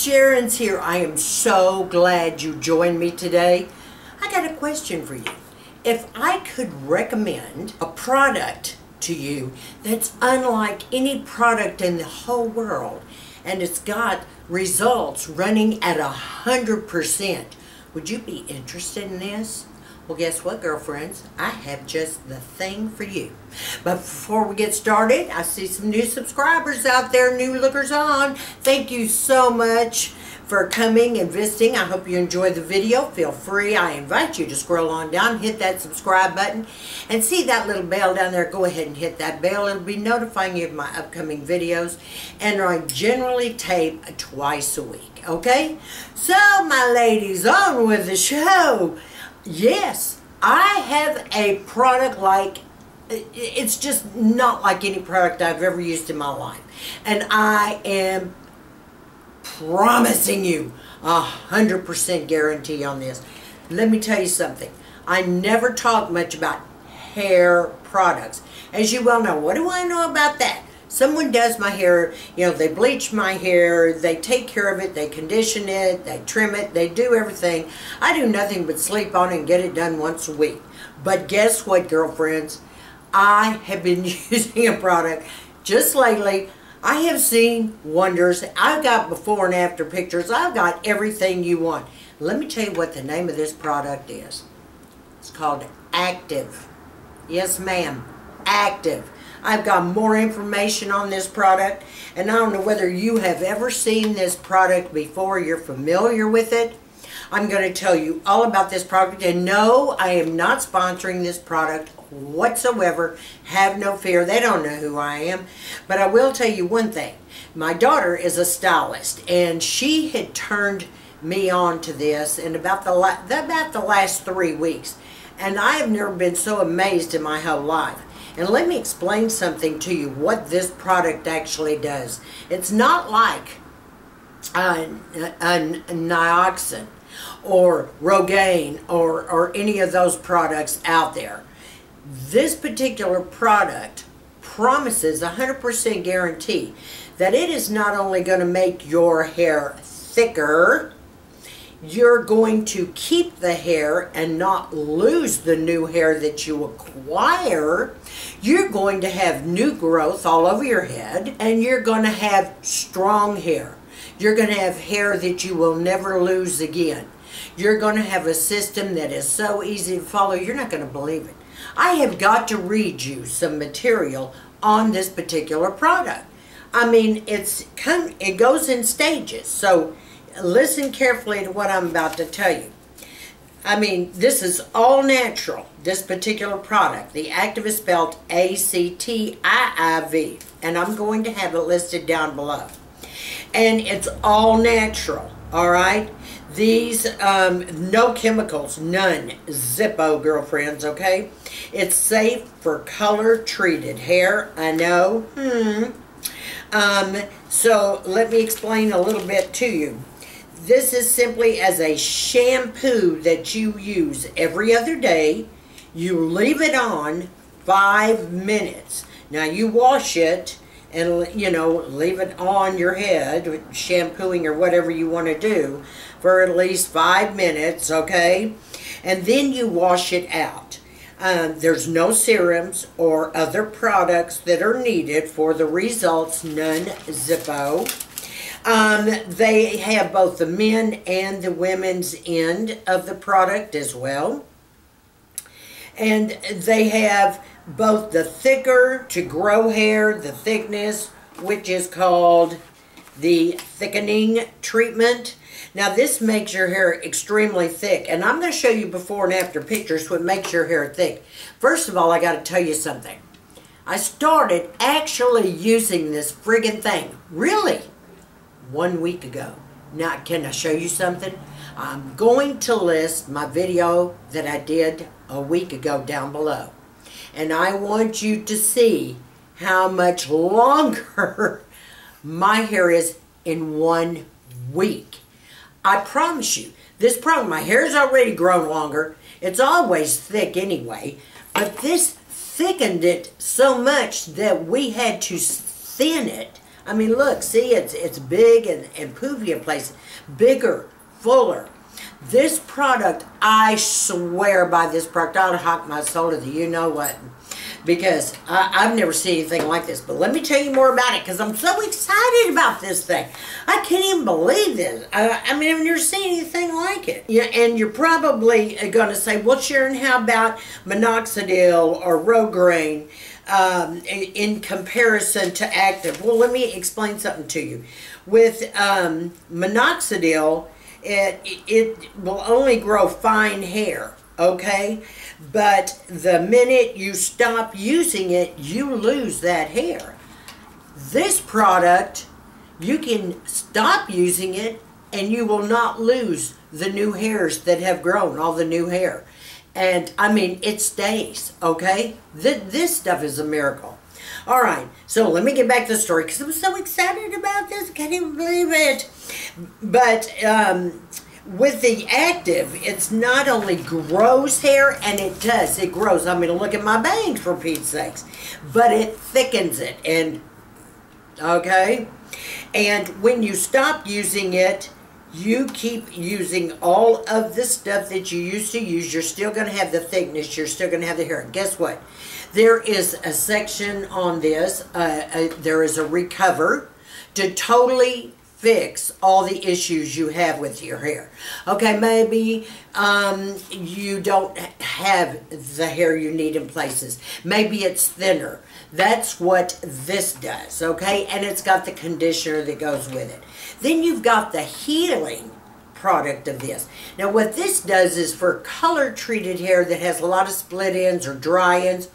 Sharon's here. I am so glad you joined me today. I got a question for you. If I could recommend a product to you that's unlike any product in the whole world, and it's got results running at 100%, would you be interested in this? Well, guess what, girlfriends? I have just the thing for you. But before we get started, I see some new subscribers out there, new lookers on. Thank you so much for coming and visiting. I hope you enjoyed the video. Feel free. I invite you to scroll on down, hit that subscribe button, and see that little bell down there. Go ahead and hit that bell. It'll be notifying you of my upcoming videos. And I generally tape twice a week, okay? So, my ladies, on with the show. Yes, I have a product like, it's just not like any product I've ever used in my life. And I am promising you 100% guarantee on this. Let me tell you something. I never talk much about hair products. As you well know, what do I know about that? Someone does my hair, you know, they bleach my hair, they take care of it, they condition it, they trim it, they do everything. I do nothing but sleep on it and get it done once a week. But guess what, girlfriends? I have been using a product just lately. I have seen wonders. I've got before and after pictures. I've got everything you want. Let me tell you what the name of this product is. It's called Actiiv. Yes, ma'am. Actiiv. I've got more information on this product, and I don't know whether you have ever seen this product before, you're familiar with it. I'm going to tell you all about this product, and no, I am not sponsoring this product whatsoever. Have no fear, they don't know who I am. But I will tell you one thing. My daughter is a stylist, and she had turned me on to this in about the last 3 weeks, and I have never been so amazed in my whole life. And let me explain something to you, what this product actually does. It's not like Nioxin or Rogaine or any of those products out there. This particular product promises 100% guarantee that it is not only going to make your hair thicker, you're going to keep the hair and not lose the new hair that you acquire. You're going to have new growth all over your head, and you're going to have strong hair. You're going to have hair that you will never lose again. You're going to have a system that is so easy to follow, you're not going to believe it. I have got to read you some material on this particular product. I mean, it goes in stages, so listen carefully to what I'm about to tell you. I mean, this is all natural, this particular product. The Actiiv is spelled A-C-T-I-I-V, and I'm going to have it listed down below. And it's all natural, all right? These, no chemicals, none. Zippo, girlfriends, okay? It's safe for color-treated hair, I know. So let me explain a little bit to you. This is simply as a shampoo that you use every other day. You leave it on 5 minutes. Now you wash it and, you know, leave it on your head, shampooing or whatever you want to do, for at least 5 minutes, okay? And then you wash it out. There's no serums or other products that are needed for the results, none Zippo. They have both the men and the women's end of the product as well. And they have both the thicker to grow hair, the thickness, which is called the Thickening Treatment. Now this makes your hair extremely thick, and I'm going to show you before and after pictures what makes your hair thick. First of all, I got to tell you something. I started actually using this friggin' thing, really, 1 week ago. Now, can I show you something? I'm going to list my video that I did a week ago down below. And I want you to see how much longer my hair is in 1 week. I promise you, this product, my hair's already grown longer. It's always thick anyway. But this thickened it so much that we had to thin it I mean, look, see, it's big and poofy in places. Bigger, fuller. This product, I swear by this product. I'll hock my soul to the you-know-what. Because I've never seen anything like this. But let me tell you more about it, because I'm so excited about this thing. I can't even believe this. I mean, I've never seen anything like it. Yeah, and you're probably going to say, well, Sharon, how about minoxidil or Rogaine in comparison to Actiiv? Well, let me explain something to you. With minoxidil, it will only grow fine hair. Okay, but the minute you stop using it, you lose that hair. This product, you can stop using it and you will not lose the new hairs that have grown, all the new hair. And I mean, it stays, okay? This stuff is a miracle. All right, so let me get back to the story because I'm so excited about this. I can't even believe it. But, with the Actiiv, it's not only grows hair, and it grows. I mean, look at my bangs, for Pete's sakes. But it thickens it, and, okay? And when you stop using it, you keep using all of the stuff that you used to use. You're still going to have the thickness. You're still going to have the hair. And guess what? There is a section on this. There is a recover to totally fix all the issues you have with your hair. Okay, maybe you don't have the hair you need in places. Maybe it's thinner. That's what this does, okay? And it's got the conditioner that goes with it. Then you've got the healing product of this. Now what this does is for color treated hair that has a lot of split ends or dry ends.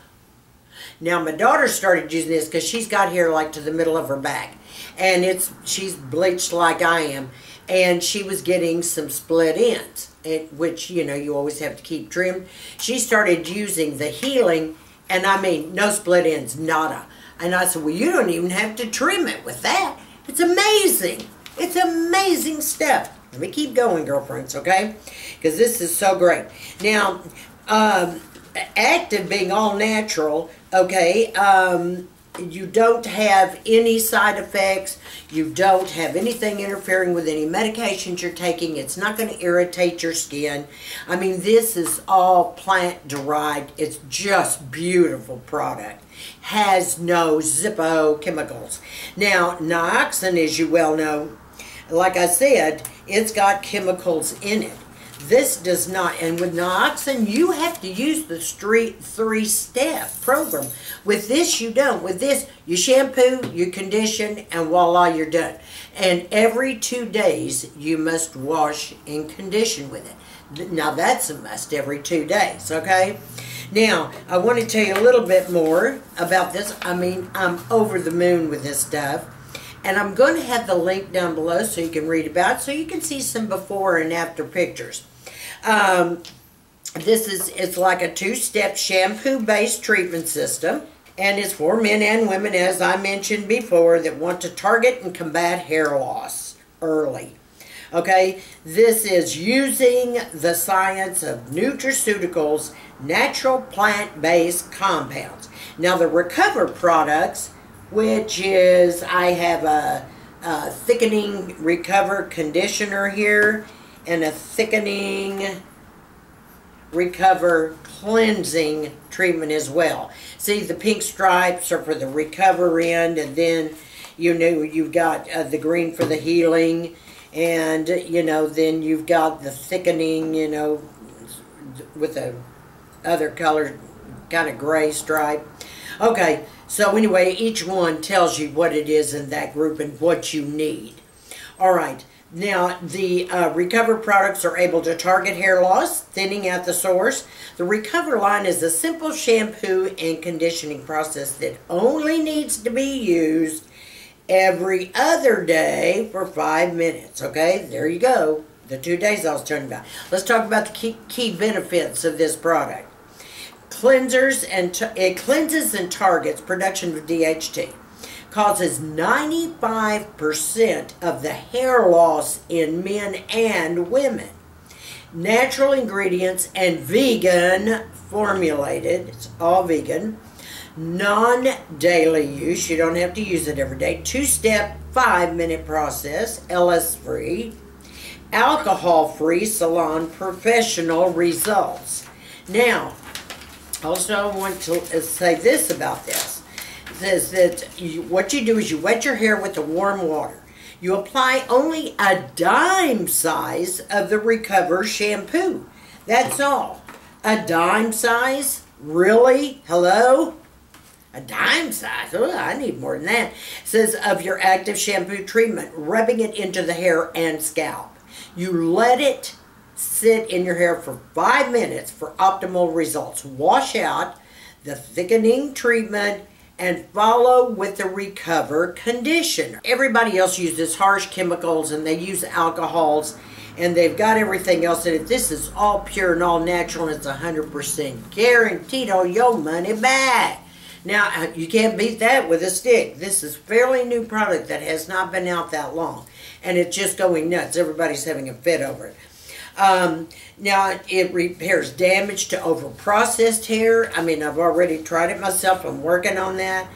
Now my daughter started using this because she's got hair like to the middle of her back. And she's bleached like I am, and she was getting some split ends, which, you know, you always have to keep trimmed. She started using the healing, and I mean, no split ends, nada. And I said, well, you don't even have to trim it with that. It's amazing. It's amazing stuff. Let me keep going, girlfriends, okay? Because this is so great. Now, Actiiv being all natural, okay, you don't have any side effects. You don't have anything interfering with any medications you're taking. It's not going to irritate your skin. I mean, this is all plant-derived. It's just beautiful product. Has no Zippo chemicals. Now, nioxin, as you well know, like I said, it's got chemicals in it. This does not, and with nioxin, you have to use the three-step program. With this, you don't. With this, you shampoo, you condition, and voila, you're done. And every 2 days, you must wash and condition with it. Now, that's a must every 2 days, okay? Now, I want to tell you a little bit more about this. I mean, I'm over the moon with this stuff. And I'm going to have the link down below so you can read about it, so you can see some before and after pictures. It's like a 2-step shampoo-based treatment system, and it's for men and women, as I mentioned before, that want to target and combat hair loss early. Okay, this is using the science of nutraceuticals, natural plant-based compounds. Now, the Recover products, which is, I have a thickening recover conditioner here and a thickening recover cleansing treatment as well. See, the pink stripes are for the recover end, and then, you know, you've got the green for the healing, and, you know, then you've got the thickening, you know, with the other color, kind of gray stripe. Okay, so anyway, each one tells you what it is in that group and what you need. All right, now the Recover products are able to target hair loss, thinning out the source. The Recover line is a simple shampoo and conditioning process that only needs to be used every other day for 5 minutes. Okay, there you go. The 2 days I was talking about. Let's talk about the key benefits of this product. It cleanses and targets production of DHT. Causes 95% of the hair loss in men and women. Natural ingredients and vegan formulated. It's all vegan. Non-daily use, you don't have to use it every day. 2-step, 5-minute process, LS-free, alcohol-free salon professional results. Now, also I want to say this about this. It says that what you do is you wet your hair with the warm water. You apply only a dime size of the Recover shampoo. That's all. A dime size? Really? Hello? A dime size? Oh, I need more than that. It says of your Actiiv shampoo treatment, rubbing it into the hair and scalp. You let it sit in your hair for 5 minutes for optimal results. Wash out the thickening treatment and follow with the Recover conditioner. Everybody else uses harsh chemicals and they use alcohols and they've got everything else in it. This is all pure and all natural and it's 100% guaranteed on your money back. Now, you can't beat that with a stick. This is a fairly new product that has not been out that long. And it's just going nuts. Everybody's having a fit over it. Now, it repairs damage to over-processed hair. I mean, I've already tried it myself. I'm working on that.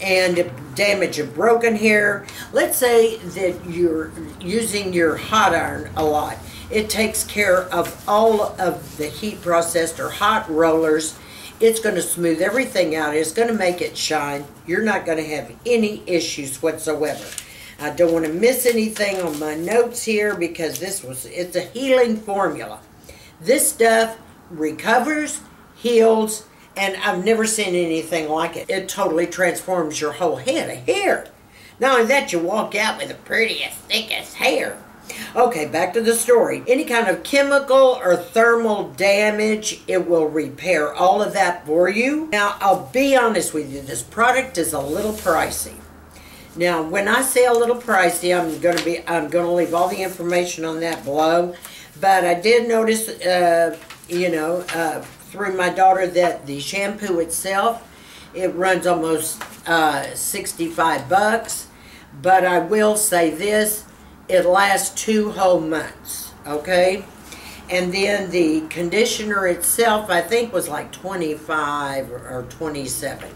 And damage of broken hair. Let's say that you're using your hot iron a lot. It takes care of all of the heat-processed or hot rollers. It's going to smooth everything out. It's going to make it shine. You're not going to have any issues whatsoever. I don't want to miss anything on my notes here because it's a healing formula. This stuff recovers, heals, and I've never seen anything like it. It totally transforms your whole head of hair. Not only that, you walk out with the prettiest, thickest hair. Okay, back to the story. Any kind of chemical or thermal damage, it will repair all of that for you. Now, I'll be honest with you, this product is a little pricey. Now, when I say a little pricey, I'm gonna leave all the information on that below. But I did notice, through my daughter that the shampoo itself, it runs almost 65 bucks. But I will say this. It lasts 2 whole months, okay? And then the conditioner itself, I think, was like 25 or 27.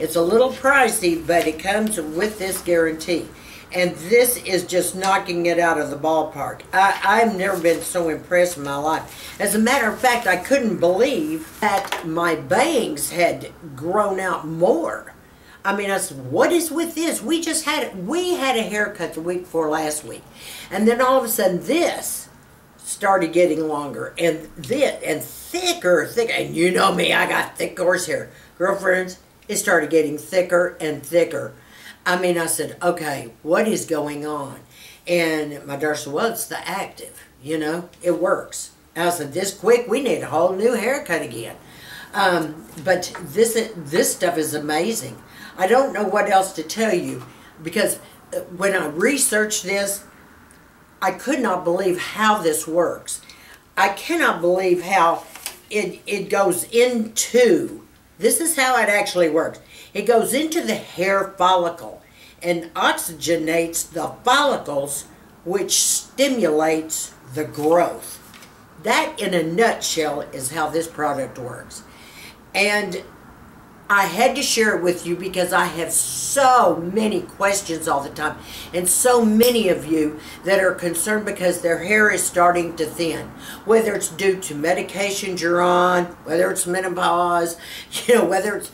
It's a little pricey, but it comes with this guarantee. And this is just knocking it out of the ballpark. I've never been so impressed in my life. As a matter of fact, I couldn't believe that my bangs had grown out more. I mean, I said, what is with this? We had a haircut the week before last week. And then all of a sudden this started getting longer and thicker. And you know me, I got thick horsehair. Girlfriends, it started getting thicker and thicker. I mean, I said, okay, what is going on? And my daughter said, well, it's the Actiiv, it works. And I said, this quick, we need a whole new haircut again. But this stuff is amazing. I don't know what else to tell you because when I researched this, I could not believe how this works. I cannot believe how it goes into, this is how it actually works. It goes into the hair follicle and oxygenates the follicles, which stimulates the growth. That, in a nutshell, is how this product works. And I had to share it with you because I have so many questions all the time. And so many of you that are concerned because their hair is starting to thin. Whether it's due to medications you're on, whether it's menopause, whether it's,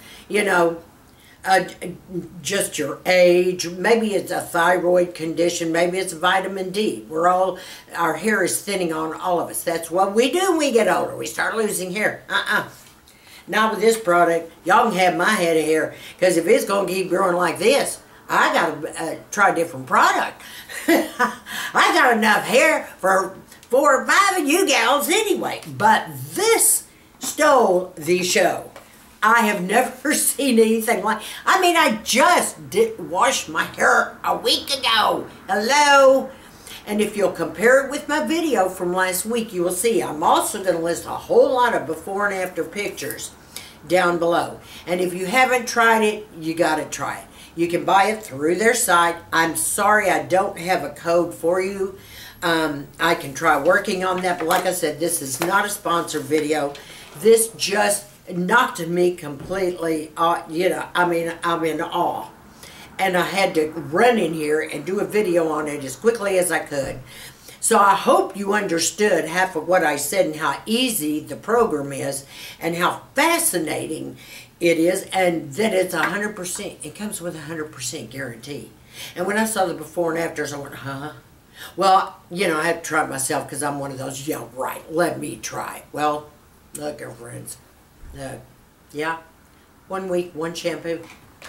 just your age, maybe it's a thyroid condition, maybe it's vitamin D. Our hair is thinning on all of us. That's what we do when we get older. We start losing hair. Not with this product. Y'all can have my head of hair, because if it's going to keep growing like this, I got to try a different product. I got enough hair for 4 or 5 of you gals anyway. But this stole the show. I have never seen anything like. I mean, I just did wash my hair a week ago. Hello? And if you'll compare it with my video from last week, you will see I'm also going to list a whole lot of before and after pictures down below. And if you haven't tried it, you got to try it. You can buy it through their site. I'm sorry I don't have a code for you. I can try working on that, but like I said, this is not a sponsored video. This just knocked me completely, you know, I mean, I'm in awe. And I had to run in here and do a video on it as quickly as I could. So I hope you understood half of what I said and how easy the program is and how fascinating it is, and that it's 100%. It comes with a 100% guarantee. And when I saw the before and afters, I went, huh? Well, you know, I had to try it myself because I'm one of those, yeah, right, let me try it. Well, look, girlfriends. Yeah, 1 week, one shampoo,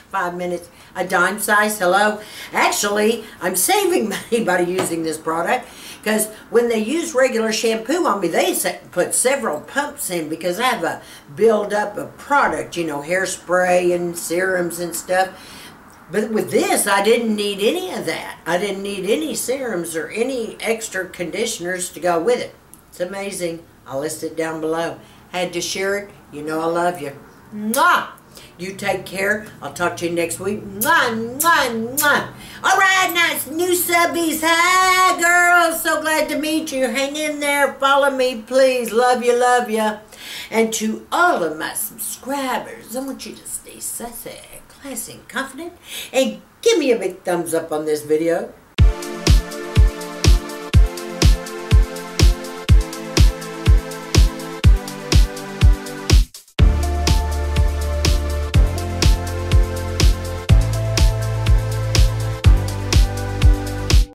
5 minutes, a dime size, hello. Actually, I'm saving money by using this product because when they use regular shampoo on me, they put several pumps in because I have a build-up of product, you know, hairspray and serums and stuff. But with this, I didn't need any of that. I didn't need any serums or any extra conditioners to go with it. It's amazing. I'll list it down below. Had to share it. You know I love you. Mwah! You take care. I'll talk to you next week. Mwah, mwah, mwah. All right, nice new subbies. Hi, girls. So glad to meet you. Hang in there. Follow me, please. Love you, love you. And to all of my subscribers, I want you to stay sassy, classy, and confident. And give me a big thumbs up on this video.